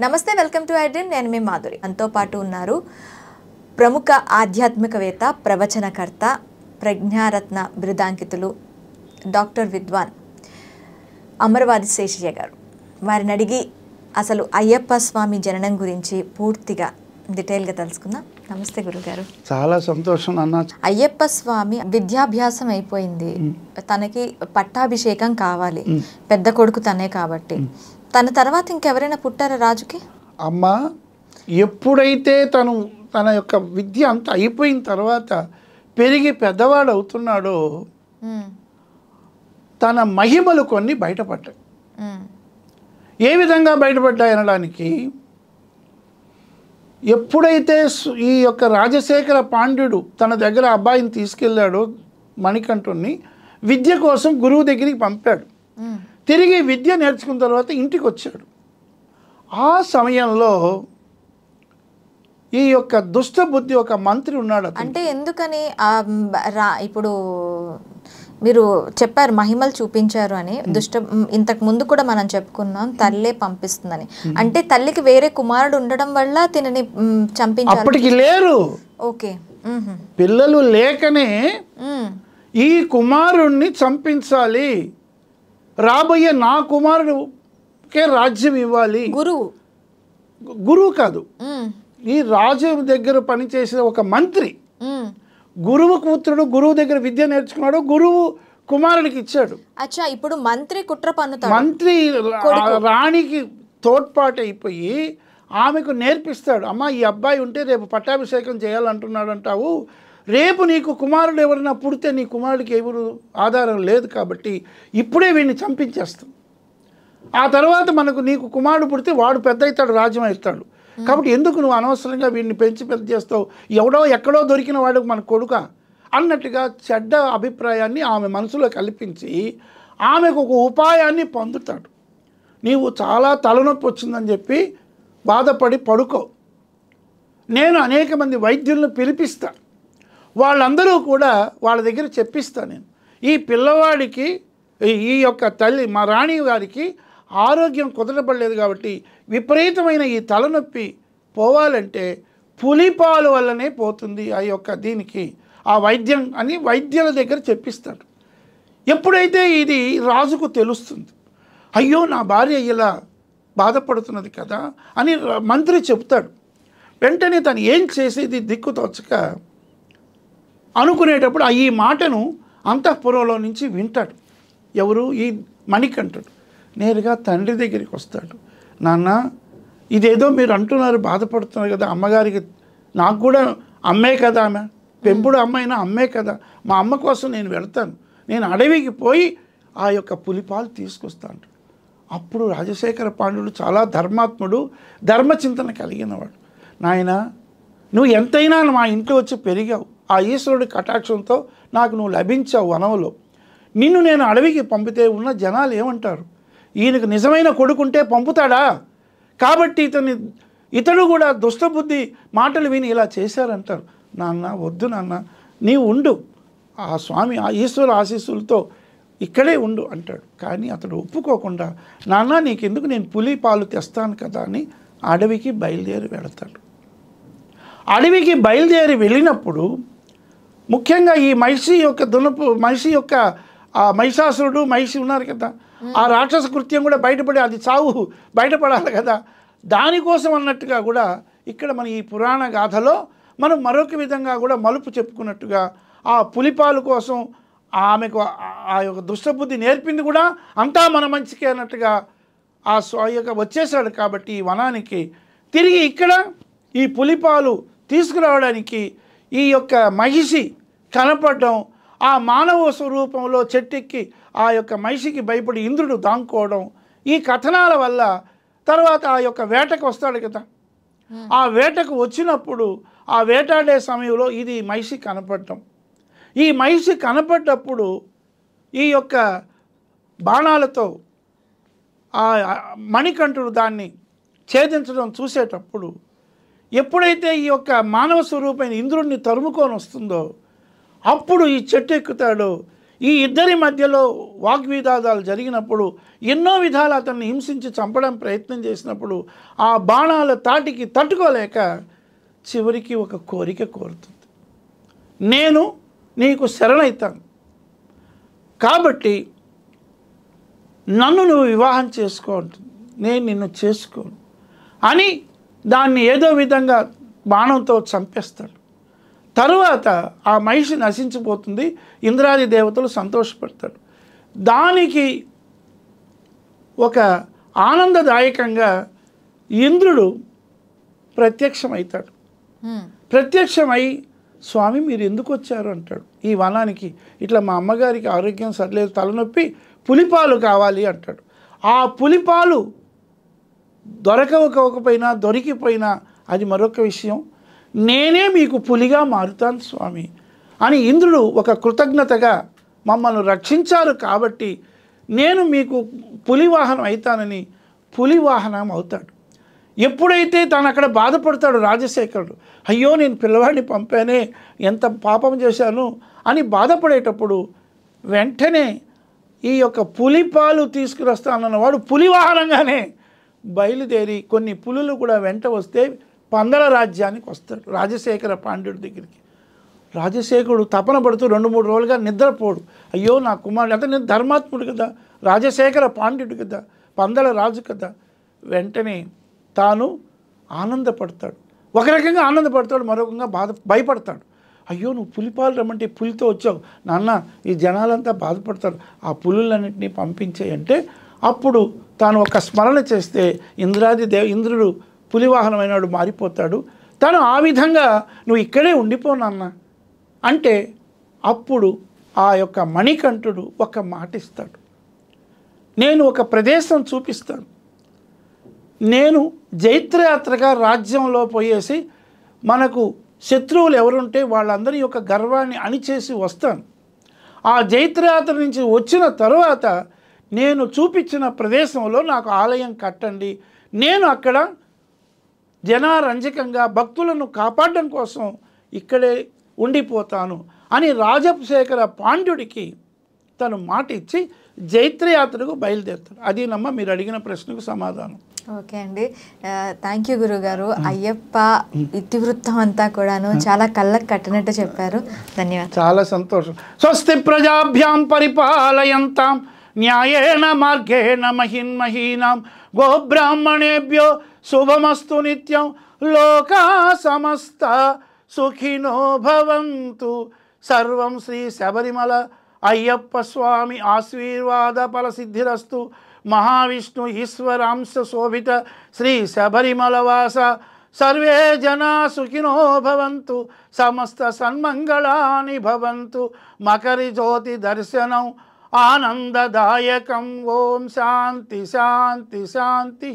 నమస్తే, welcome to I dream. నేను మీ మాధురి. మనతో పాటు ఉన్నారు ప్రముఖ ఆధ్యాత్మికవేత్త, ప్రవచనకర్త, ప్రజ్ఞారత్న బిరుదాంకితులు డాక్టర్ విద్వాన్ అమరవాది శేషయ్య గారు. వారిని అడిగి అసలు అయ్యప్ప స్వామి జననం గురించి పూర్తిగా డీటెయిల్గా తెలుసుకుందాం. నమస్తే గురుగారు. చాలా సంతోషం అన్న. అయ్యప్ప స్వామి విద్యాభ్యాసం అయిపోయింది, తనకి పట్టాభిషేకం కావాలి, పెద్ద కొడుకు తనే కాబట్టి తన తర్వాత ఇంకెవరైనా పుట్టారా రాజుకి? అమ్మ ఎప్పుడైతే తన యొక్క విద్య అంతా అయిపోయిన తర్వాత పెరిగి పెద్దవాడు అవుతున్నాడో తన మహిమలు కొన్ని బయటపడ్డాయి. ఏ విధంగా బయటపడ్డాయి అనడానికి, ఎప్పుడైతే ఈ యొక్క రాజశేఖర పాండ్యుడు తన దగ్గర అబ్బాయిని తీసుకెళ్ళాడో మణికంఠుణ్ణి విద్య కోసం గురువు దగ్గరికి పంపాడు. తిరిగి విద్య నేర్చుకున్న తర్వాత ఇంటికి వచ్చాడు. ఆ సమయంలో ఈ యొక్క దుష్ట బుద్ధి ఒక మంత్రి ఉన్నాడు. అంటే ఎందుకని ఇప్పుడు మీరు చెప్పారు మహిమలు చూపించారు అని, ఇంతకు ముందు కూడా మనం చెప్పుకున్నాం తల్లే పంపిస్తుందని. అంటే తల్లికి వేరే కుమారుడు ఉండడం వల్ల తినని చంపించారు. అప్పటికి లేరు. ఓకే, పిల్లలు లేకనే ఈ కుమారుణ్ణి చంపించాలి, రాబోయే నా కుమారుడికే రాజ్యం ఇవ్వాలి. గురువు కాదు, ఈ రాజు దగ్గర పనిచేసిన ఒక మంత్రి, గురువు కూతురుడు గురువు దగ్గర విద్య నేర్చుకున్నాడు, గురువు కుమారుడికి ఇచ్చాడు. అచ్చా, ఇప్పుడు మంత్రి కుట్ర పన్నుతాడు. మంత్రి రాణికి తోడ్పాటు అయిపోయి ఆమెకు నేర్పిస్తాడు. అమ్మ, ఈ అబ్బాయి ఉంటే రేపు పట్టాభిషేకం చేయాలంటున్నాడు అంటావు, రేపు నీకు కుమారుడు ఎవరైనా పుడితే నీ కుమారుడికి ఎవరు ఆధారం లేదు కాబట్టి ఇప్పుడే వీడిని చంపించేస్తాం. ఆ తర్వాత నీకు కుమారుడు పుడితే వాడు పెద్ద అవుతాడు, రాజ్యం అవుతాడు. కాబట్టి ఎందుకు నువ్వు అనవసరంగా వీడిని పెంచి పెద్ద చేస్తావు, ఎవడో ఎక్కడో దొరికిన వాడికి మన కొడుక అన్నట్టుగా చెడ్డ అభిప్రాయాన్ని ఆమె మనసులో కల్పించి ఆమెకు ఒక ఉపాయాన్ని పొందుతాడు. నీవు చాలా తలనొప్పి వచ్చిందని చెప్పి బాధపడి పడుకో, నేను అనేక మంది వైద్యులను పిలిపిస్తాను, వాళ్ళందరూ కూడా వాళ్ళ దగ్గర చెప్పిస్తాను. నేను ఈ పిల్లవాడికి ఈ యొక్క తల్లి మా రాణి గారికి ఆరోగ్యం కుదరబడలేదు కాబట్టి విపరీతమైన ఈ తలనొప్పి పోవాలంటే పులిపాలు వల్లనే పోతుంది ఆ యొక్క దీనికి ఆ వైద్యం అని వైద్యుల దగ్గర చెప్పిస్తాడు. ఎప్పుడైతే ఇది రాజుకు తెలుస్తుంది, అయ్యో నా భార్య ఇలా బాధపడుతున్నది కదా అని మంత్రి చెప్తాడు. వెంటనే తను ఏం చేసేది దిక్కు తోచక అనుకునేటప్పుడు ఈ మాటను అంతఃపురంలో నుంచి వింటాడు. ఎవరు? ఈ మణికంఠుడు. నేరుగా తండ్రి దగ్గరికి వస్తాడు. నాన్న, ఇదేదో మీరు అంటున్నారు, బాధపడుతున్నారు కదా, అమ్మగారికి నాకు కూడా అమ్మే కదా, ఆమె పెంపుడు అమ్మైనా అమ్మే కదా, మా అమ్మ కోసం నేను వెళ్తాను, నేను అడవికి పోయి ఆ యొక్క పులిపాలు తీసుకొస్తాను. అప్పుడు రాజశేఖర పాండ్యుడు చాలా ధర్మాత్ముడు, ధర్మచింతన కలిగినవాడు. నాయన, నువ్వు ఎంతైనా మా ఇంట్లో వచ్చి పెరిగావు, ఆ ఈశ్వరుడి కటాక్షంతో నాకు నువ్వు లభించావు వనంలో, నిన్ను నేను అడవికి పంపితే ఉన్న జనాలు ఏమంటారు, ఈయనకు నిజమైన కొడుకుంటే పంపుతాడా, కాబట్టి ఇతడు కూడా దుష్టబుద్ధి మాటలు విని ఇలా చేశారంటారు. నాన్న, వద్దు నాన్న, నీవు ఉండు, ఆ స్వామి ఆ ఈశ్వర ఆశీస్సులతో ఇక్కడే ఉండు అంటాడు. కానీ అతడు ఒప్పుకోకుండా, నాన్న నీకెందుకు, నేను పులి పాలు తెస్తాను కదా అని అడవికి బయలుదేరి వెళతాడు. అడవికి బయలుదేరి వెళ్ళినప్పుడు ముఖ్యంగా ఈ మహిషి యొక్క ఆ మహిషాసురుడు మహిషి ఉన్నారు కదా, ఆ రాక్షస కృత్యం కూడా బయటపడి అది చావు బయటపడాలి కదా, దానికోసం అన్నట్టుగా కూడా ఇక్కడ మన ఈ పురాణ గాథలో మనం మరొక విధంగా కూడా మలుపు చెప్పుకున్నట్టుగా ఆ పులిపాలు కోసం ఆమెకు ఆ యొక్క దుష్టబుద్ధి నేర్పింది కూడా అంతా మన మంచికే అన్నట్టుగా ఆ యొక్క వచ్చేసాడు. కాబట్టి ఈ వనానికి తిరిగి ఇక్కడ ఈ పులిపాలు తీసుకురావడానికి ఈ యొక్క మహిషి కనపడడం, ఆ మానవ స్వరూపంలో చెట్టెక్కి ఆ యొక్క మహిషికి భయపడి ఇంద్రుడు దాంకోవడం, ఈ కథనాల వల్ల తర్వాత ఆ యొక్క వేటకు వస్తాడు కదా, ఆ వేటకు వచ్చినప్పుడు ఆ వేటాడే సమయంలో ఇది మహిషి కనపడటం, ఈ మహిషి కనపడ్డప్పుడు ఈ యొక్క బాణాలతో ఆ మణికంఠుడు దాన్ని ఛేదించడం చూసేటప్పుడు ఎప్పుడైతే ఈ యొక్క మానవ స్వరూపమైన ఇంద్రుడిని తరుముకొని వస్తుందో అప్పుడు ఈ చెట్టు ఎక్కుతాడో ఈ ఇద్దరి మధ్యలో వాగ్వివాదాలు జరిగినప్పుడు ఎన్నో విధాలు అతన్ని హింసించి చంపడం ప్రయత్నం చేసినప్పుడు ఆ బాణాల తాటికి తట్టుకోలేక చివరికి ఒక కోరిక కోరుతుంది. నేను నీకు శరణైతాను, కాబట్టి నన్ను నువ్వు వివాహం చేసుకో అంటుంది. నేను నిన్ను చేసుకోను అని దాన్ని ఏదో విధంగా బాణంతో చంపేస్తాడు. తరువాత ఆ మహిషి నశించిపోతుంది. ఇంద్రాది దేవతలు సంతోషపడతాడు. దానికి ఒక ఆనందదాయకంగా ఇంద్రుడు ప్రత్యక్షమవుతాడు. ప్రత్యక్షమై స్వామి మీరు ఎందుకు వచ్చారు అంటాడు. ఈ వనానికి ఇట్లా మా అమ్మగారికి ఆరోగ్యం సరిలేదు, తలనొప్పి, పులిపాలు కావాలి అంటాడు. ఆ పులిపాలు దొరకకపోయినా దొరికిపోయినా అది మరొక విషయం, నేనే మీకు పులిగా మారుతాను స్వామి అని ఇంద్రుడు ఒక కృతజ్ఞతగా మమ్మల్ని రక్షించారు కాబట్టి నేను మీకు పులివాహనం అవుతానని పులివాహనం అవుతాడు. ఎప్పుడైతే తను అక్కడ బాధపడతాడు రాజశేఖరుడు, అయ్యో నేను పిల్లవాడిని పంపానే, ఎంత పాపం చేశాను అని బాధపడేటప్పుడు వెంటనే ఈ యొక్క పులిపాలు తీసుకురస్తానన్నవాడు పులివాహనంగానే బయలుదేరి కొన్ని పులులు కూడా వెంట వస్తే పందల రాజ్యానికి వస్తాడు రాజశేఖర పాండ్యుడి దగ్గరికి. రాజశేఖరుడు తపన పడుతూ 2-3 రోజులుగా నిద్రపోడు. అయ్యో నా కుమారుడు అంటే నేను ధర్మాత్ముడు కదా, రాజశేఖర పాండ్యుడు కదా, పందల రాజు కదా. వెంటనే తాను ఆనందపడతాడు. ఒక రకంగా ఆనందపడతాడు, మరొకంగా భయపడతాడు. అయ్యో నువ్వు పులిపాలు రమ్మంటే పులితో వచ్చావు నాన్న, ఈ జనాలంతా బాధపడతారు, ఆ పులులన్నింటినీ పంపించేయంటే అప్పుడు తాను ఒక స్మరణ చేస్తే ఇంద్రుడు పులివాహనమైనవాడు మారిపోతాడు. తను ఆ విధంగా నువ్వు ఇక్కడే ఉండిపోనన్నా అంటే అప్పుడు ఆ యొక్క మణికంఠుడు ఒక మాట ఇస్తాడు, నేను ఒక ప్రదేశం చూపిస్తాను, నేను జైత్రయాత్రగా రాజ్యంలో పోయేసి మనకు శత్రువులు ఎవరుంటే వాళ్ళందరి యొక్క గర్వాన్ని అణిచేసి వస్తాను. ఆ జైత్రయాత్ర నుంచి వచ్చిన తరువాత నేను చూపించిన ప్రదేశంలో నాకు ఆలయం కట్టండి, నేను అక్కడ జనారంజకంగా భక్తులను కాపాడడం కోసం ఇక్కడే ఉండిపోతాను అని రాజశేఖర పాండ్యుడికి తను మాట ఇచ్చి జైత్రయాత్రకు బయలుదేరుతాడు. అది నమ్మ మీరు అడిగిన ప్రశ్నకు సమాధానం. ఓకే అండి, థ్యాంక్ యూ గురుగారు. అయ్యప్ప ఇతివృత్తం అంతా కూడాను చాలా కళ్ళకు కట్టినట్టు చెప్పారు. ధన్యవాదాలు. చాలా సంతోషం. స్వస్తి ప్రజాభ్యాం పరిపాలయంతాం న్యాయేన మార్గేణ మహిన్మహీనాం గోబ్రాహ్మణేభ్యో శుభమస్తు నిత్యం లోకా సమస్త సుఖినో భవంతు. సర్వం శ్రీ శబరిమల అయ్యప్ప స్వామి ఆశీర్వాద ఫలసిద్ధిరస్తు. మహావిష్ణు ఈశ్వరాంశ శోభిత శ్రీ శబరిమలవాస సర్వే జనా సుఖినో భవంతు, సమస్త సన్మంగళాని భవంతు. మకరి జ్యోతి దర్శనం ఆనందదాయకం. ఓం శాంతి శాంతి శాంతి.